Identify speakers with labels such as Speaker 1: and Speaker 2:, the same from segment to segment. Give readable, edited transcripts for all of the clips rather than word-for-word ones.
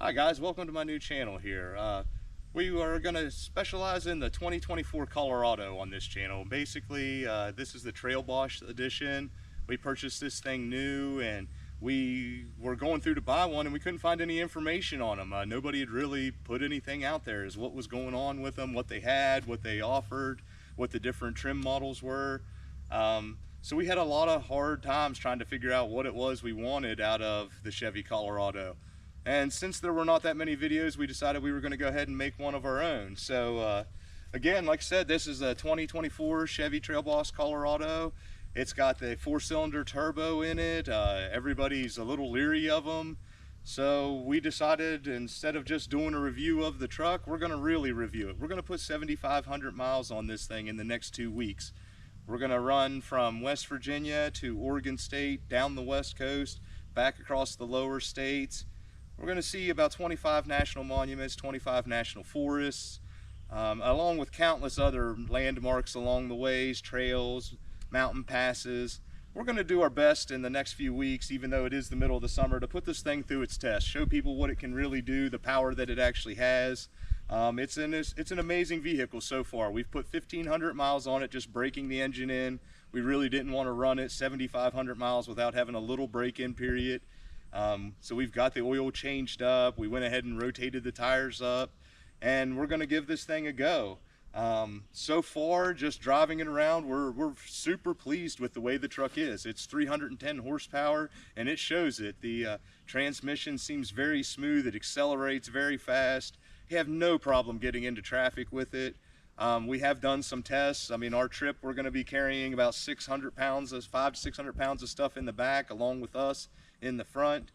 Speaker 1: Hi guys, welcome to my new channel here. We are going to specialize in the 2024 Colorado on this channel. Basically, this is the Trailboss edition. We purchased this thing new and we were going through to buy one and we couldn't find any information on them. Nobody had really put anything out there as what was going on with them, what they had, what they offered, what the different trim models were. So we had a lot of hard times trying to figure out what it was we wanted out of the Chevy Colorado. And since there were not that many videos, we decided we were going to go ahead and make one of our own. So again, like I said, this is a 2024 Chevy Trailboss Colorado. It's got the 4-cylinder turbo in it. Everybody's a little leery of them. So we decided, instead of just doing a review of the truck, we're going to really review it. We're going to put 7,500 miles on this thing in the next 2 weeks. We're going to run from West Virginia to Oregon State, down the West Coast, back across the lower states. We're going to see about 25 national monuments, 25 national forests, along with countless other landmarks along the ways, trails, mountain passes. We're going to do our best in the next few weeks, even though it is the middle of the summer, to put this thing through its test, show people what it can really do, the power that it actually has. It's an amazing vehicle so far. We've put 1,500 miles on it just breaking the engine in. We really didn't want to run it 7,500 miles without having a little break-in period. So we've got the oil changed up, we went ahead and rotated the tires up, and we're going to give this thing a go. So far, just driving it around, we're super pleased with the way the truck is. It's 310 horsepower, and it shows it. The transmission seems very smooth, it accelerates very fast. You have no problem getting into traffic with it. We have done some tests. I mean, our trip, we're going to be carrying about 500 to 600 pounds of stuff in the back along with us in the front,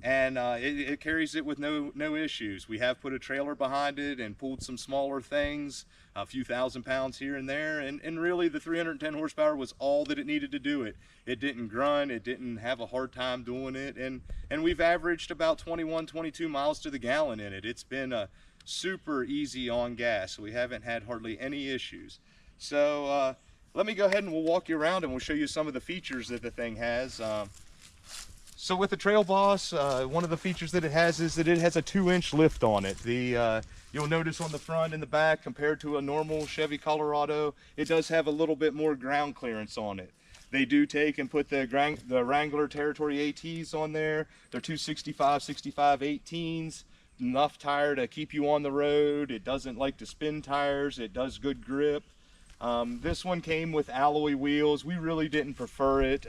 Speaker 1: and it carries it with no issues. We have put a trailer behind it and pulled some smaller things, a few thousand pounds here and there, and really the 310 horsepower was all that it needed to do it. It didn't grunt, it didn't have a hard time doing it, and we've averaged about 22 miles to the gallon in it. It's been super easy on gas. We haven't had hardly any issues. So let me go ahead and we'll walk you around and we'll show you some of the features that the thing has. So with the Trailboss, one of the features that it has is that it has a 2-inch lift on it. You'll notice on the front and the back, compared to a normal Chevy Colorado, it does have a little bit more ground clearance on it. They do take and put the Wrangler Territory ATs on there. They're 265, 65 18s. Enough tire to keep you on the road. It doesn't like to spin tires. It does good grip. This one came with alloy wheels. We really didn't prefer it.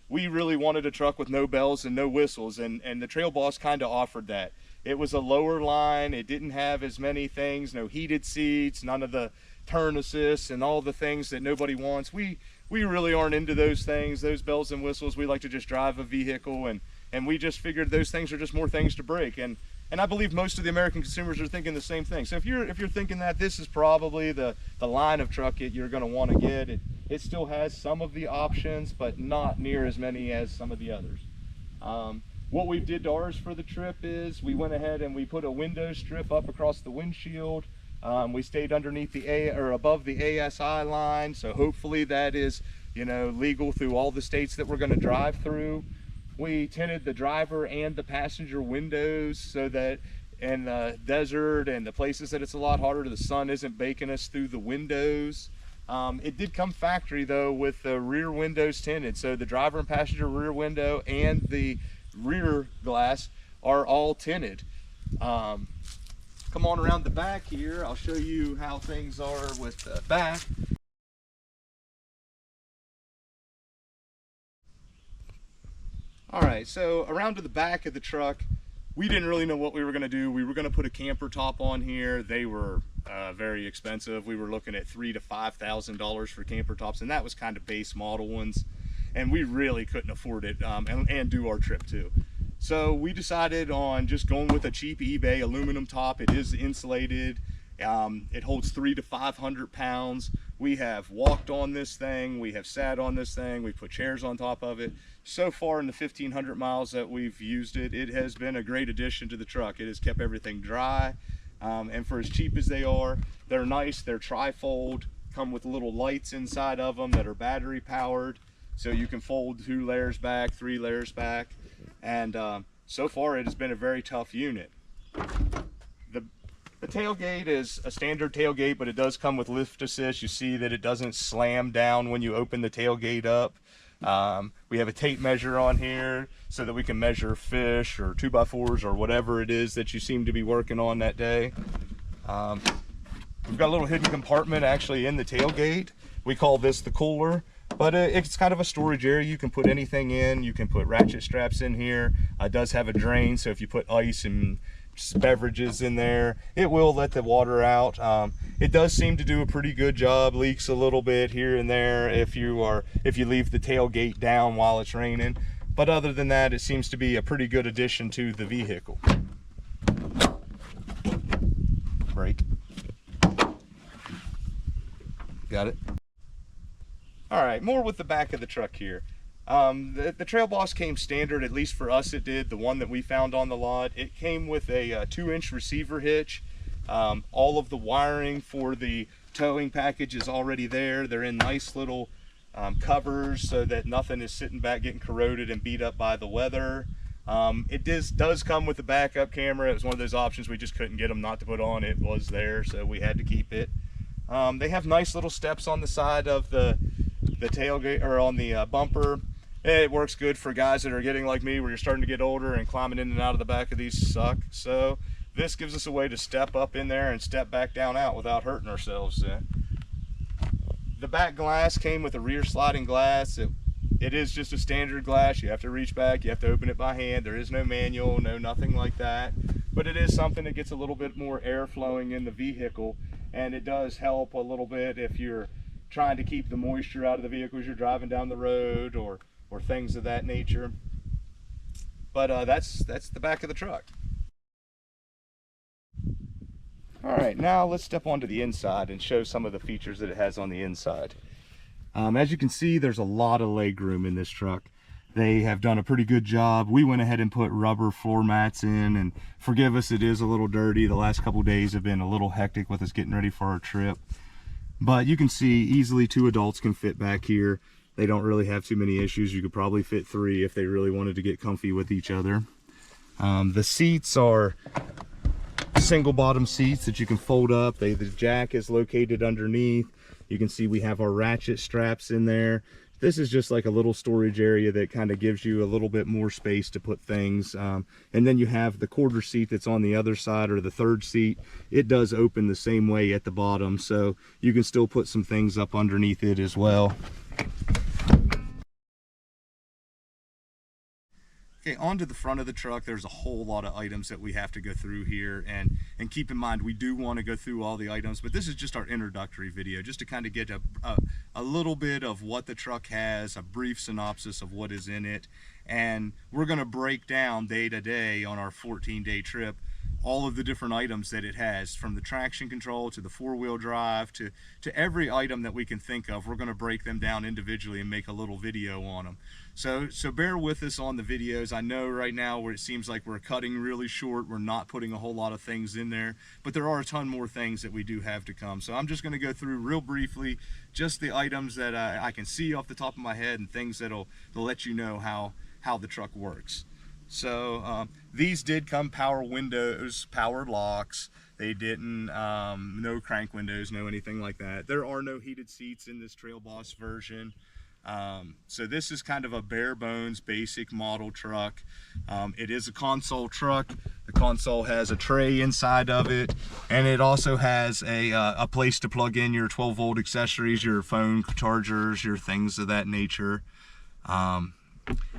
Speaker 1: We really wanted a truck with no bells and no whistles, and the Trailboss kind of offered that. It was a lower line, it didn't have as many things, no heated seats, none of the turn assists and all the things that nobody wants. We really aren't into those things, those bells and whistles. We like to just drive a vehicle, and we just figured those things are just more things to break. And I believe most of the American consumers are thinking the same thing. So if you're thinking that, this is probably the line of truck you're going to want to get. It still has some of the options, but not near as many as some of the others. What we did to ours for the trip is we went ahead and we put a window strip up across the windshield. We stayed underneath above the ASI line, so hopefully that is, legal through all the states that we're going to drive through. We tinted the driver and the passenger windows so that in the desert and the places that it's a lot harder, the sun isn't baking us through the windows. It did come factory though with the rear windows tinted, so the driver and passenger rear window and the rear glass are all tinted. Come on around the back here, I'll show you how things are with the back. All right, so around to the back of the truck, we didn't really know what we were going to do. We were going to put a camper top on here. They were very expensive. We were looking at $3,000 to $5,000 for camper tops, and that was kind of base model ones, and we really couldn't afford it and do our trip too. So we decided on just going with a cheap eBay aluminum top. It is insulated. It holds 300 to 500 pounds. We have walked on this thing, we have sat on this thing, we put chairs on top of it. So far in the 1,500 miles that we've used it, it has been a great addition to the truck. It has kept everything dry, and for as cheap as they are, they're nice. They're tri-fold, come with little lights inside of them that are battery powered, so you can fold 2 layers back, 3 layers back, and so far it has been a very tough unit. The tailgate is a standard tailgate, but it does come with lift assist. You see that it doesn't slam down when you open the tailgate up. We have a tape measure on here so that we can measure fish or 2x4s or whatever it is that you seem to be working on that day. We've got a little hidden compartment actually in the tailgate. We call this the cooler, but it's kind of a storage area. You can put anything in. You can put ratchet straps in here. It does have a drain, so if you put ice and beverages in there, it will let the water out. It does seem to do a pretty good job. Leaks a little bit here and there if you leave the tailgate down while it's raining, but other than that, it seems to be a pretty good addition to the vehicle. Brake. Got it. All right, more with the back of the truck here. The Trailboss came standard, at least for us it did, the one that we found on the lot. It came with a 2-inch receiver hitch. All of the wiring for the towing package is already there. They're in nice little covers so that nothing is sitting back getting corroded and beat up by the weather. It does come with a backup camera. It was one of those options we just couldn't get them not to put on. It was there, so we had to keep it. They have nice little steps on the side of the tailgate, or on the bumper. It works good for guys that are getting like me, where you're starting to get older and climbing in and out of the back of these suck. So this gives us a way to step up in there and step back down out without hurting ourselves. The back glass came with a rear sliding glass. It is just a standard glass. You have to reach back, you have to open it by hand. There is no manual, nothing like that. But it is something that gets a little bit more air flowing in the vehicle, and it does help a little bit if you're trying to keep the moisture out of the vehicle as you're driving down the road or things of that nature. But that's the back of the truck. All right, now let's step onto the inside and show some of the features that it has on the inside. As you can see, there's a lot of leg room in this truck. They have done a pretty good job. We went ahead and put rubber floor mats in, and forgive us, it is a little dirty. The last couple days have been a little hectic with us getting ready for our trip. But you can see easily 2 adults can fit back here. They don't really have too many issues. You could probably fit 3 if they really wanted to get comfy with each other. The seats are single bottom seats that you can fold up. The jack is located underneath. You can see we have our ratchet straps in there. This is just like a little storage area that kind of gives you a little bit more space to put things. And then you have the quarter seat that's on the other side, or the third seat. It does open the same way at the bottom, so you can still put some things up underneath it as well. Okay, onto the front of the truck, there's a whole lot of items that we have to go through here, and keep in mind we do want to go through all the items, but this is just our introductory video, just to kind of get a little bit of what the truck has, a brief synopsis of what is in it, and we're going to break down day to day on our 14-day trip all of the different items that it has, from the traction control to the 4-wheel drive to every item that we can think of. We're going to break them down individually and make a little video on them. So bear with us on the videos. I know right now where it seems like we're cutting really short, we're not putting a whole lot of things in there, but there are a ton more things that we do have to come. So I'm just going to go through real briefly just the items that I can see off the top of my head, and things that'll let you know how the truck works. So these did come power windows, power locks. They didn't, no crank windows, no anything like that. There are no heated seats in this Trailboss version. So this is kind of a bare bones basic model truck. It is a console truck. The console has a tray inside of it, and it also has a place to plug in your 12-volt accessories, your phone chargers, your things of that nature.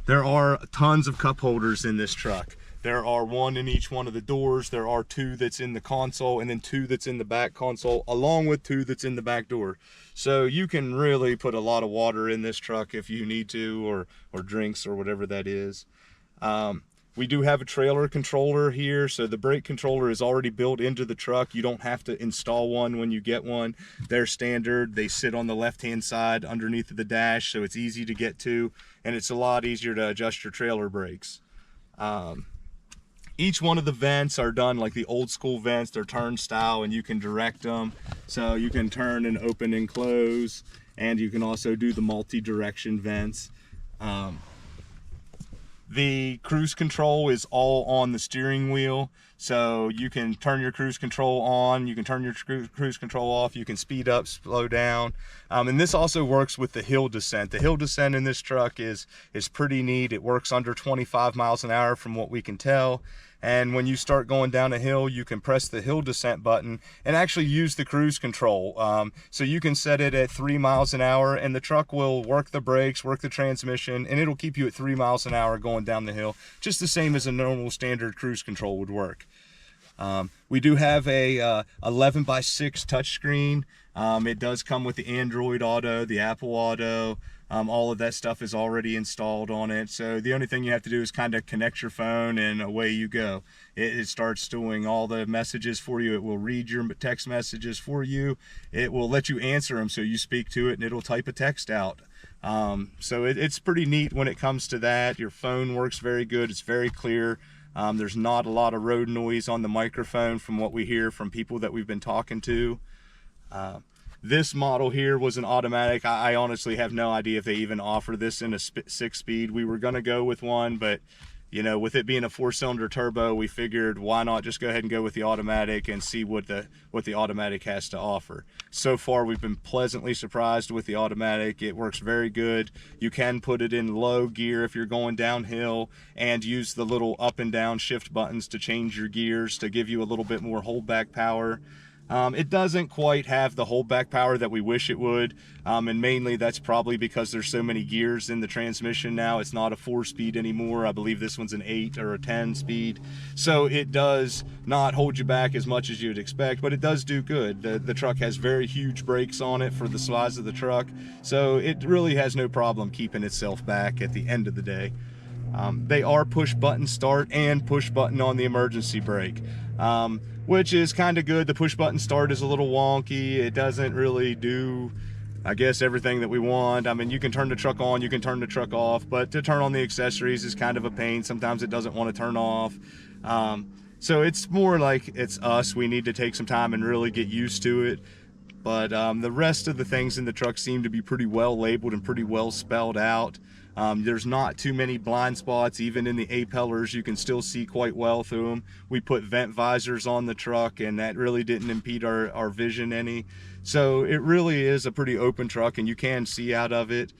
Speaker 1: There are tons of cup holders in this truck. There are 1 in each one of the doors. There are 2 that's in the console, and then 2 that's in the back console, along with 2 that's in the back door. So you can really put a lot of water in this truck if you need to, or drinks or whatever that is. We do have a trailer controller here, so the brake controller is already built into the truck. You don't have to install one when you get one. They're standard. They sit on the left-hand side underneath of the dash, so it's easy to get to, and it's a lot easier to adjust your trailer brakes. Each one of the vents are done like the old school vents. They're turnstile, and you can direct them. So you can turn and open and close, and you can also do the multi-direction vents. The cruise control is all on the steering wheel, so you can turn your cruise control on, you can turn your cruise control off, you can speed up, slow down. And this also works with the hill descent. The hill descent in this truck is pretty neat. It works under 25 miles an hour from what we can tell. And when you start going down a hill, you can press the hill descent button and actually use the cruise control. So you can set it at 3 miles an hour and the truck will work the brakes, work the transmission, and it'll keep you at 3 miles an hour going down the hill, just the same as a normal standard cruise control would work. We do have a 11:6 touchscreen. It does come with the Android Auto, the Apple Auto. All of that stuff is already installed on it. So the only thing you have to do is kind of connect your phone and away you go. It starts doing all the messages for you. It will read your text messages for you. It will let you answer them, so you speak to it and it'll type a text out. So it's pretty neat when it comes to that. Your phone works very good. It's very clear. There's not a lot of road noise on the microphone from what we hear from people that we've been talking to. This model here was an automatic. I honestly have no idea if they even offer this in a 6-speed. We were gonna go with one, but you know, with it being a 4-cylinder turbo, we figured why not just go ahead and go with the automatic and see what the automatic has to offer. So far, we've been pleasantly surprised with the automatic. It works very good. You can put it in low gear if you're going downhill and use the little up and down shift buttons to change your gears to give you a little bit more holdback power. It doesn't quite have the holdback power that we wish it would, and mainly that's probably because there's so many gears in the transmission now. It's not a 4-speed anymore. I believe this one's an 8 or a 10 speed, so it does not hold you back as much as you'd expect, but it does do good. The truck has very huge brakes on it for the size of the truck, so it really has no problem keeping itself back at the end of the day. They are push button start and push button on the emergency brake, which is kind of good. The push button start is a little wonky. It doesn't really do, I guess, everything that we want. I mean, you can turn the truck on, you can turn the truck off, but to turn on the accessories is kind of a pain. Sometimes it doesn't want to turn off. So it's more like it's us. We need to take some time and really get used to it. But the rest of the things in the truck seem to be pretty well labeled and pretty well spelled out. There's not too many blind spots. Even in the A-pillars, you can still see quite well through them. We put vent visors on the truck and that really didn't impede our vision any. So it really is a pretty open truck and you can see out of it.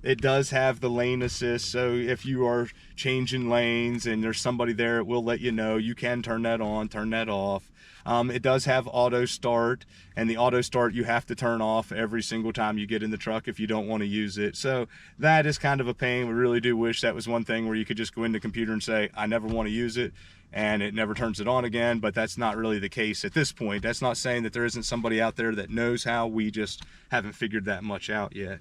Speaker 1: It does have the lane assist, so if you are changing lanes and there's somebody there, it will let you know. You can turn that on, turn that off. It does have auto start, and the auto start you have to turn off every single time you get in the truck if you don't want to use it. So that is kind of a pain. We really do wish that was one thing where you could just go in the computer and say, I never want to use it, and it never turns it on again, but that's not really the case at this point. That's not saying that there isn't somebody out there that knows how. We just haven't figured that much out yet.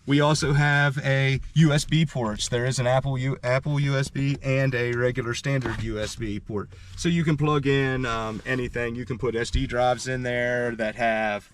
Speaker 1: We also have a USB ports. There is an Apple USB and a regular standard USB port. So you can plug in anything. You can put SD drives in there that have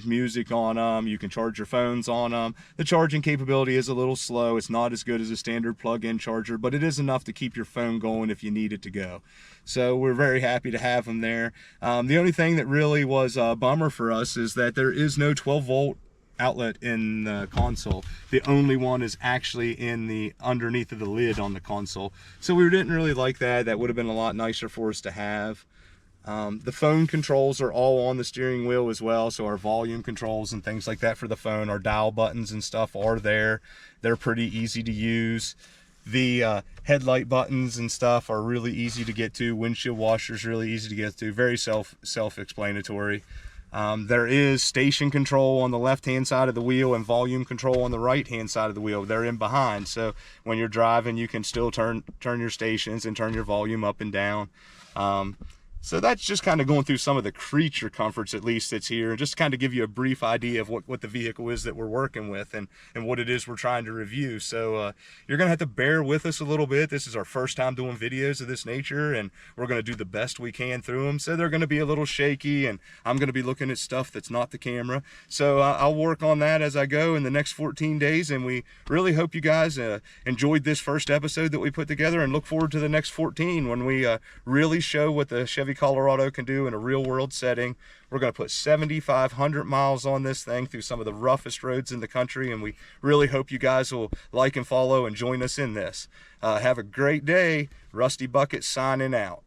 Speaker 1: music on them. You can charge your phones on them. The charging capability is a little slow. It's not as good as a standard plug-in charger, but it is enough to keep your phone going if you need it to go. So we're very happy to have them there. The only thing that really was a bummer for us is that there is no 12-volt outlet in the console. The only one is actually in the underneath of the lid on the console. So we didn't really like that. That would have been a lot nicer for us to have. The phone controls are all on the steering wheel as well, so our volume controls and things like that for the phone, our dial buttons and stuff are there. They're pretty easy to use. The headlight buttons and stuff are really easy to get to. Windshield washers really easy to get to. Very self-explanatory. There is station control on the left-hand side of the wheel and volume control on the right-hand side of the wheel. They're in behind, so when you're driving, you can still turn your stations and turn your volume up and down. So that's just kind of going through some of the creature comforts, at least, that's here, and just kind of give you a brief idea of what the vehicle is that we're working with and what it is we're trying to review. So you're going to have to bear with us a little bit. This is our first time doing videos of this nature, and we're going to do the best we can through them. So they're going to be a little shaky, and I'm going to be looking at stuff that's not the camera. So I'll work on that as I go in the next 14 days, and we really hope you guys enjoyed this first episode that we put together, and look forward to the next 14 when we really show what the Chevy Chevy Colorado can do in a real world setting. We're going to put 7,500 miles on this thing through some of the roughest roads in the country, and we really hope you guys will like and follow and join us in this. Have a great day. Rusty Bucket signing out.